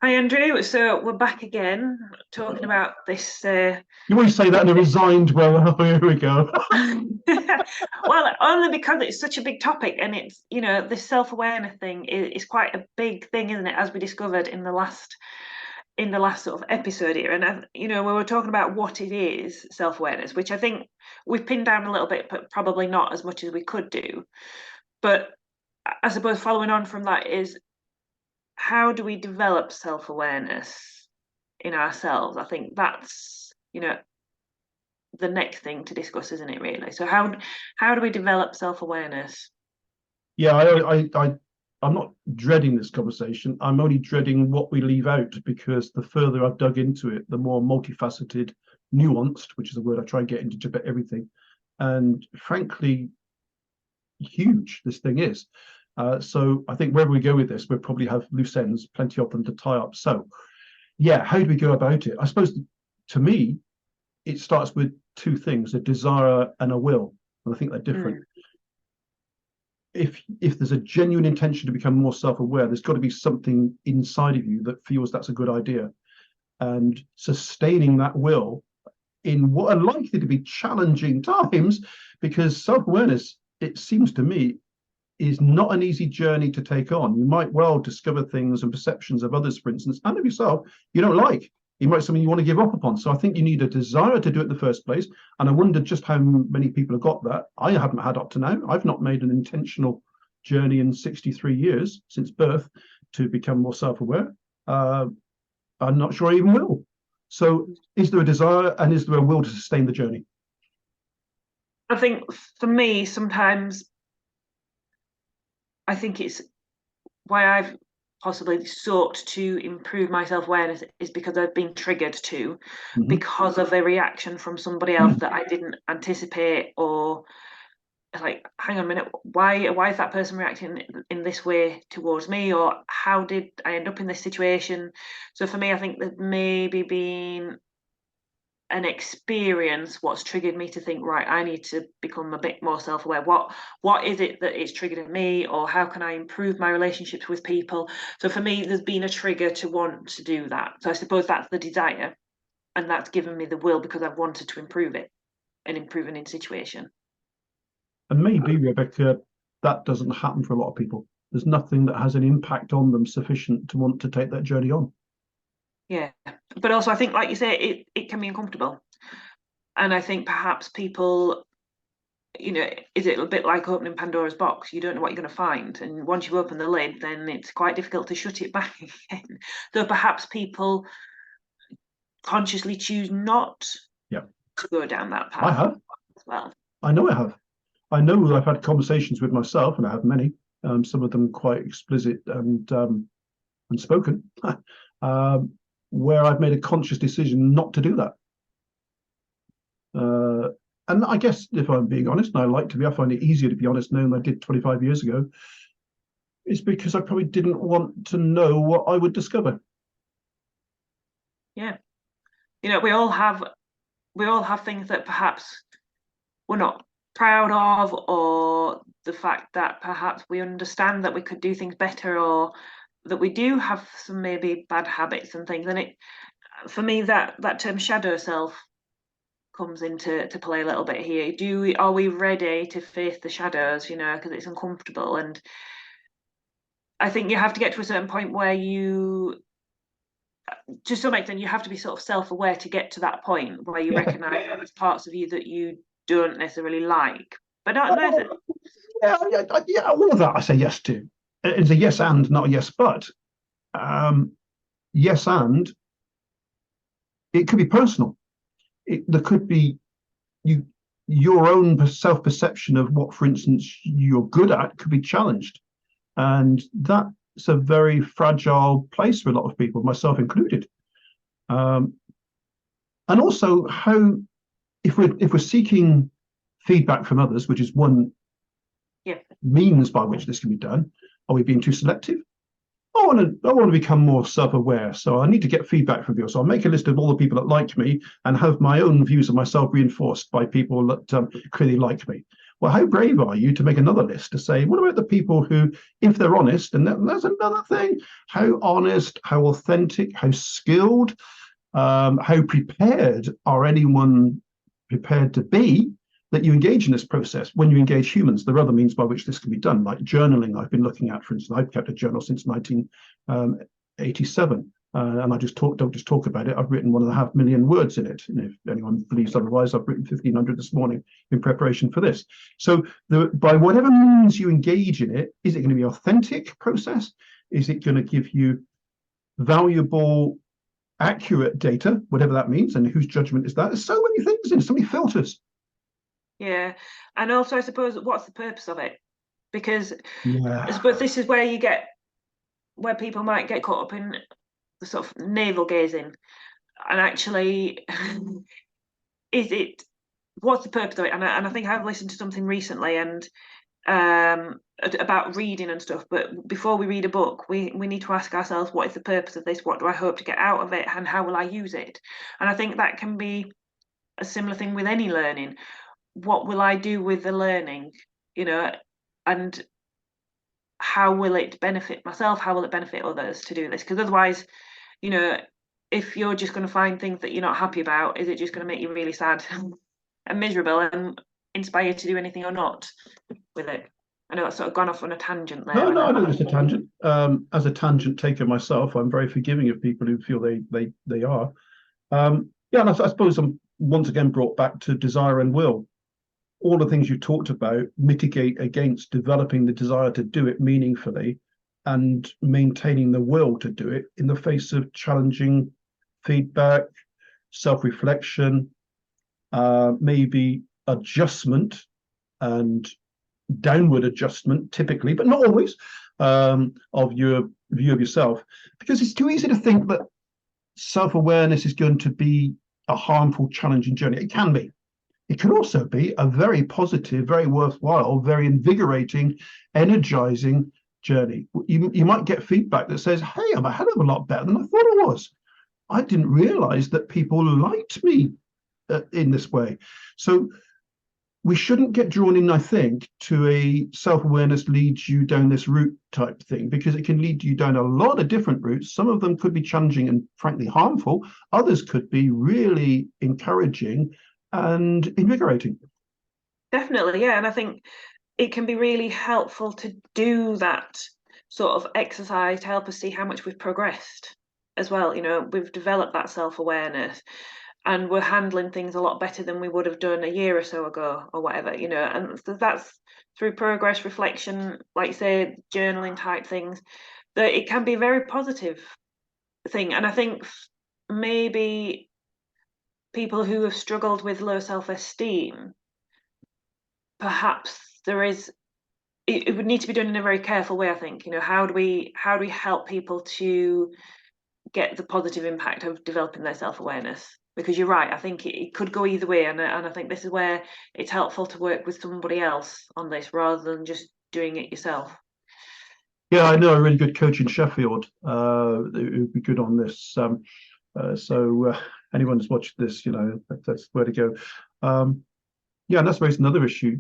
Hi Andrew, so we're back again talking about this. You always say that in a resigned way. Oh, here we go. Well, only because it's such a big topic, and it's this self-awareness thing is quite a big thing, isn't it? As we discovered in the last sort of episode here, and we were talking about what it is, self-awareness, which I think we've pinned down a little bit, but probably not as much as we could do. But I suppose following on from that is how do we develop self-awareness in ourselves? I think that's the next thing to discuss, isn't it, really? So how do we develop self-awareness? Yeah, I'm not dreading this conversation. I'm only dreading what we leave out because the further I've dug into it, the more multifaceted, nuanced, which is a word I try and get into about everything, and frankly, huge this thing is. So I think wherever we go with this, we'll probably have loose ends, plenty of them to tie up. So yeah, how do we go about it? I suppose to me, it starts with two things: a desire and a will. And I think they're different. Mm, If there's a genuine intention to become more self-aware, there's got to be something inside of you that feels that's a good idea, and sustaining that will in what are likely to be challenging times, because self-awareness, it seems to me, is not an easy journey to take on. You might well discover things and perceptions of others, for instance, and of yourself, you don't like. You might something you want to give up upon. So I think you need a desire to do it in the first place. And I wonder just how many people have got that. I haven't had up to now. I've not made an intentional journey in 63 years since birth to become more self-aware. I'm not sure I even will. So is there a desire and is there a will to sustain the journey? I think for me, sometimes I think it's why I've possibly sought to improve my self-awareness is because I've been triggered to Mm-hmm. because of a reaction from somebody else that I didn't anticipate, or like, hang on a minute, why is that person reacting in this way towards me, or how did I end up in this situation? So for me, I think there's maybe been an experience what's triggered me to think, right, I need to become a bit more self-aware. What is it that is triggering me, or how can I improve my relationships with people? So for me, there's been a trigger to want to do that. So I suppose that's the desire, and that's given me the will because I've wanted to improve it and improve an in situation. And maybe, Rebecca, that doesn't happen for a lot of people. There's nothing that has an impact on them sufficient to want to take that journey on. Yeah, but also I think, like you say, it can be uncomfortable, and I think perhaps people, is it a bit like opening Pandora's box? You don't know what you're going to find, and once you open the lid, then it's quite difficult to shut it back again. So perhaps people consciously choose not Yeah, to go down that I path have. as well. I know I have. I know I've had conversations with myself, and I have many. Some of them quite explicit and spoken, um, where I've made a conscious decision not to do that. Uh, and I guess, if I'm being honest, and I like to be, I find it easier to be honest now than I did 25 years ago. Is because I probably didn't want to know what I would discover. Yeah, we all have things that perhaps we're not proud of, or the fact that perhaps we understand that we could do things better, or that we do have some maybe bad habits and things. And it, for me, that term shadow self comes into to play a little bit here. Are we ready to face the shadows? Because it's uncomfortable, and I think you have to get to a certain point where to some extent, you have to be sort of self-aware to get to that point where you Yeah, recognise there's parts of you that you don't necessarily like, but not oh, necessarily. yeah, all of that I say yes to. It's a yes and, not a yes but. Um, yes and it could be personal. There could be you your own self perception of what, for instance, you're good at could be challenged, and that's a very fragile place for a lot of people, myself included. Um, and also, how if we're seeking feedback from others, which is one Yeah, means by which this can be done, are we being too selective? I want to become more self-aware. So I need to get feedback from people. So I'll make a list of all the people that like me and have my own views of myself reinforced by people that clearly like me. Well, how brave are you to make another list to say, what about the people who, if they're honest, and that's another thing, how honest, how authentic, how skilled, how prepared are anyone prepared to be that you engage in this process when you engage humans? There are other means by which this can be done, like journaling. I've been looking at, for instance, I've kept a journal since 1987. And I don't just talk about it. I've written 1.5 million words in it. And if anyone believes otherwise, I've written 1,500 this morning in preparation for this. So by whatever means you engage in it, is it going to be an authentic process? Is it going to give you valuable, accurate data, whatever that means? And whose judgment is that? There's so many things in it, so many filters. Yeah. And also, I suppose, what's the purpose of it? Because I Yeah. suppose this is where people might get caught up in the sort of navel gazing, and actually what's the purpose of it? And I think I've listened to something recently and about reading and stuff, but before we read a book, we need to ask ourselves, what is the purpose of this? What do I hope to get out of it, and how will I use it? And I think that can be a similar thing with any learning. What will I do with the learning, and how will it benefit myself? How will it benefit others to do this? Because otherwise, if you're just going to find things that you're not happy about, is it just going to make you really sad and miserable and inspire you to do anything or not with it? I know that's sort of gone off on a tangent there. No, I know it's a tangent. As a tangent taker myself, I'm very forgiving of people who feel they are. Yeah, and I suppose I'm once again brought back to desire and will. All the things you talked about mitigate against developing the desire to do it meaningfully and maintaining the will to do it in the face of challenging feedback, self-reflection, maybe adjustment and downward adjustment, typically, but not always, of your view of yourself. Because it's too easy to think that self-awareness is going to be a harmful, challenging journey. It can be. It can also be a very positive, very worthwhile, very invigorating, energizing journey. You might get feedback that says, hey, I'm a hell of a lot better than I thought I was. I didn't realize that people liked me in this way. So we shouldn't get drawn in, I think, to a self-awareness leads you down this route type thing, because it can lead you down a lot of different routes. Some of them could be challenging and frankly harmful. Others could be really encouraging and invigorating. Definitely, yeah. And I think it can be really helpful to do that sort of exercise to help us see how much we've progressed as well. We've developed that self-awareness and we're handling things a lot better than we would have done a year or so ago or whatever, and that's through progress, reflection, like say, journaling type things, that it can be a very positive thing. And I think maybe people who have struggled with low self-esteem, perhaps it would need to be done in a very careful way. I think, how do we help people to get the positive impact of developing their self-awareness? Because you're right, I think it could go either way, and I think this is where it's helpful to work with somebody else on this rather than just doing it yourself. Yeah, I know a really good coach in Sheffield who'd be good on this. So anyone who's watched this, that's where to go. Yeah, and that's raised another issue.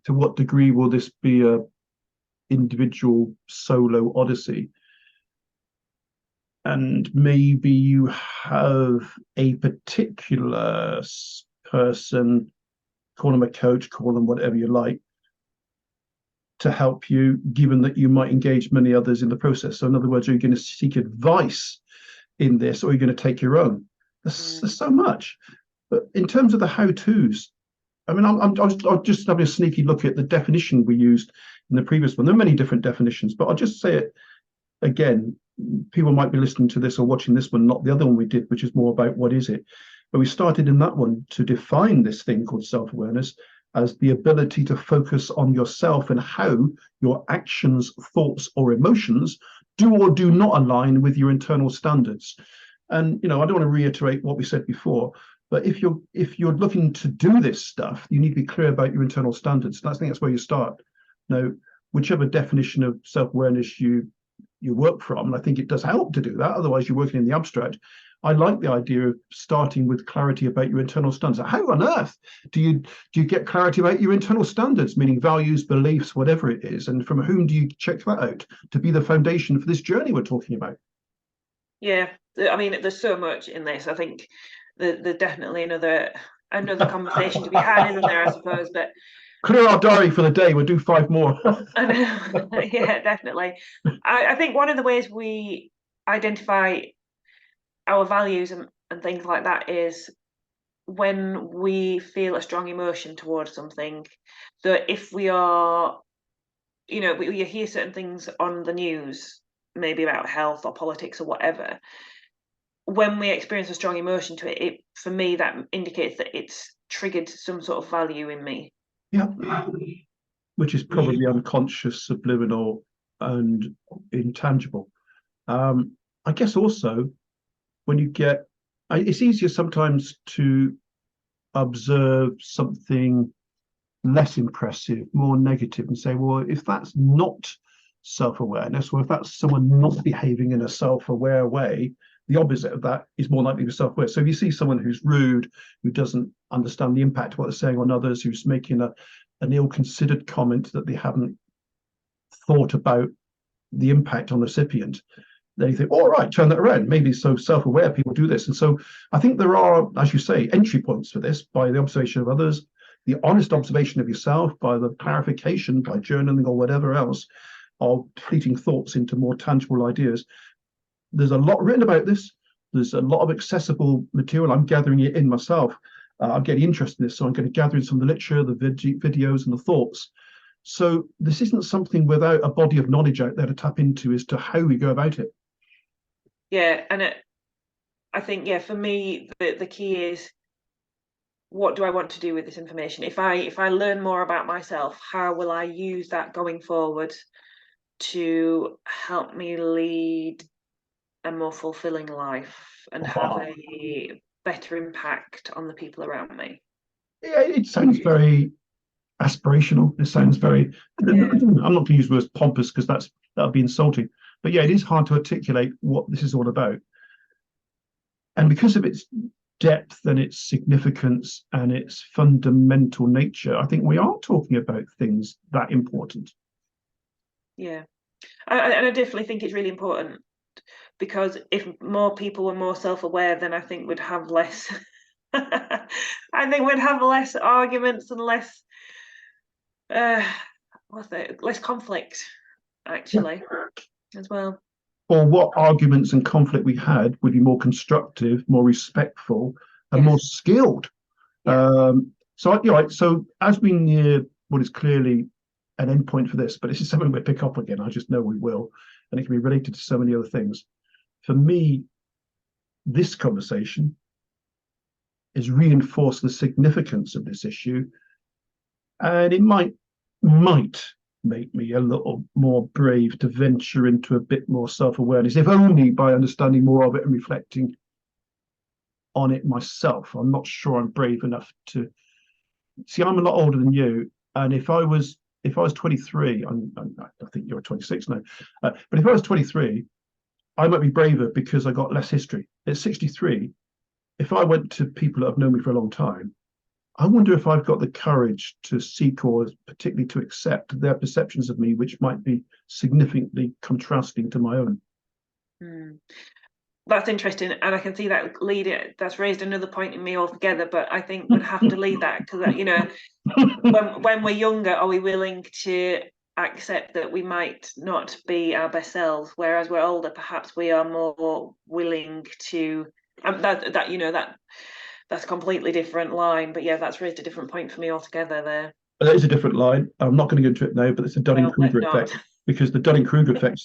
To what degree will this be a individual solo odyssey? And maybe you have a particular person, call them a coach, call them whatever you like, to help you, given that you might engage many others in the process. So in other words, are you going to seek advice in this, or are you going to take your own? There's so much. But in terms of the how-tos, I mean, I'm just having a sneaky look at the definition we used in the previous one. There are many different definitions, but I'll just say it again. People might be listening to this or watching this one, not the other one we did, which is more about what is it. But we started in that one to define this thing called self-awareness as the ability to focus on yourself and how your actions, thoughts, or emotions do or do not align with your internal standards. And I don't want to reiterate what we said before, but if you're looking to do this stuff, you need to be clear about your internal standards. And I think that's where you start. Now, whichever definition of self-awareness you work from, and I think it does help to do that. Otherwise, you're working in the abstract. I like the idea of starting with clarity about your internal standards. How on earth do you get clarity about your internal standards, meaning values, beliefs, whatever it is, and from whom do you check that out to be the foundation for this journey we're talking about? Yeah, I mean, there's so much in this. I think there's definitely another conversation to be had, isn't there? I suppose, but Clear our diary for the day. We'll do 5 more. I know, yeah, definitely. I think one of the ways we identify our values and things like that is when we feel a strong emotion towards something. So if we are, we hear certain things on the news, maybe about health or politics or whatever, when we experience a strong emotion to it, for me that indicates that it's triggered some sort of value in me. Yeah, which is probably unconscious, subliminal, and intangible. I guess also when you get, it's easier sometimes to observe something less impressive, more negative, and say, well, if that's not self-awareness, or if that's someone not behaving in a self-aware way, the opposite of that is more likely to be self-aware. So if you see someone who's rude, who doesn't understand the impact of what they're saying on others, who's making an ill-considered comment that they haven't thought about the impact on the recipient, then you think, all right, turn that around. Maybe so self-aware people do this. And so I think there are, as you say, entry points for this by the observation of others, the honest observation of yourself, by the clarification, by journaling or whatever else, of fleeting thoughts into more tangible ideas. There's a lot written about this. There's a lot of accessible material. I'm gathering it in myself. I'm getting interested in this, so I'm going to gather in some of the literature, the videos, and the thoughts. So this isn't something without a body of knowledge out there to tap into as to how we go about it. Yeah, and I think, yeah, for me, the key is, what do I want to do with this information? If I learn more about myself, how will I use that going forward to help me lead a more fulfilling life and have a better impact on the people around me? Yeah, it sounds very aspirational. It sounds very, Yeah. I'm not going to use the word pompous because that would be insulting. But yeah, it is hard to articulate what this is all about. And because of its depth and its significance and its fundamental nature, I think we are talking about things that important. Yeah. And I definitely think it's really important, because if more people were more self-aware, then I think we'd have less I think we'd have less arguments and less less conflict, Yeah. actually, as well. Or what arguments and conflict we had would be more constructive, more respectful, and more Yes. skilled. Yeah. So as we near what is clearly an endpoint for this, but this is something we'll pick up again. I just know we will, and it can be related to so many other things. For me, this conversation has reinforced the significance of this issue, and it might make me a little more brave to venture into a bit more self-awareness, if only by understanding more of it and reflecting on it myself. I'm not sure I'm brave enough to see. I'm a lot older than you, and if I was 23, I think you're 26 now, but if I was 23, I might be braver because I got less history. At 63, if I went to people that have known me for a long time, I wonder if I've got the courage to seek, or particularly to accept, their perceptions of me, which might be significantly contrasting to my own. Mm. That's interesting, and I can see that's raised another point in me altogether. But I think we'd have to leave that, because when we're younger, are we willing to accept that we might not be our best selves, whereas we're older, perhaps we are more willing to. That's a completely different line, but yeah, that's raised a different point for me altogether there. There is a different line. I'm not going to go into it now, but it's a Dunning-Kruger effect, because the Dunning-Kruger effect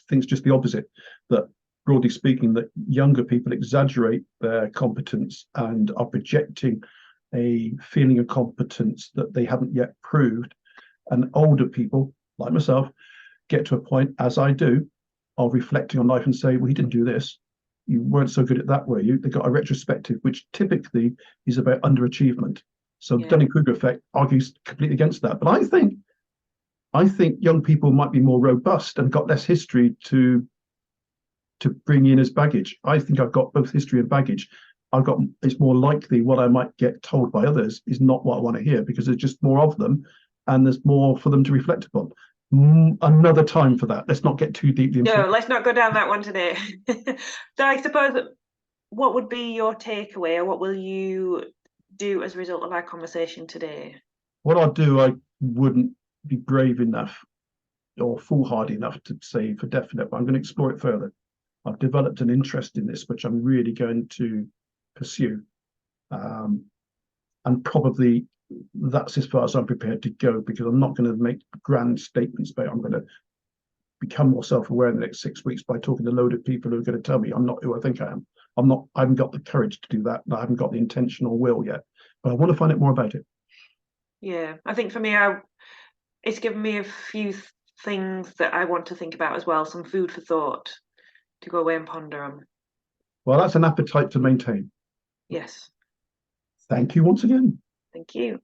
thinks just the opposite, that broadly speaking, that younger people exaggerate their competence and are projecting a feeling of competence that they haven't yet proved. And older people, like myself, get to a point, as I do, of reflecting on life and say, well, he didn't do this. You weren't so good at that, were you? They got a retrospective, which typically is about underachievement. So the Dunning-Kruger effect argues completely against that. But I think young people might be more robust and got less history to to bring in as baggage. I think I've got both history and baggage. It's more likely what I might get told by others is not what I want to hear, because there's just more of them and there's more for them to reflect upon. Another time for that. Let's not get too deeply into No, it. let's not go down that one today. So I suppose that what would be your takeaway, or what will you do as a result of our conversation today? What I'll do, I wouldn't be brave enough or foolhardy enough to say for definite, but I'm going to explore it further. I've developed an interest in this, which I'm really going to pursue. And probably that's as far as I'm prepared to go, because I'm not going to make grand statements about it. I'm going to become more self-aware in the next 6 weeks by talking to a load of people who are going to tell me I'm not who I think I am. I haven't got the courage to do that, and I haven't got the intentional will yet. But I want to find out more about it. Yeah, I think for me, it's given me a few things that I want to think about as well, some food for thought to go away and ponder on. Well, that's an appetite to maintain. Yes, Thank you once again. thank you.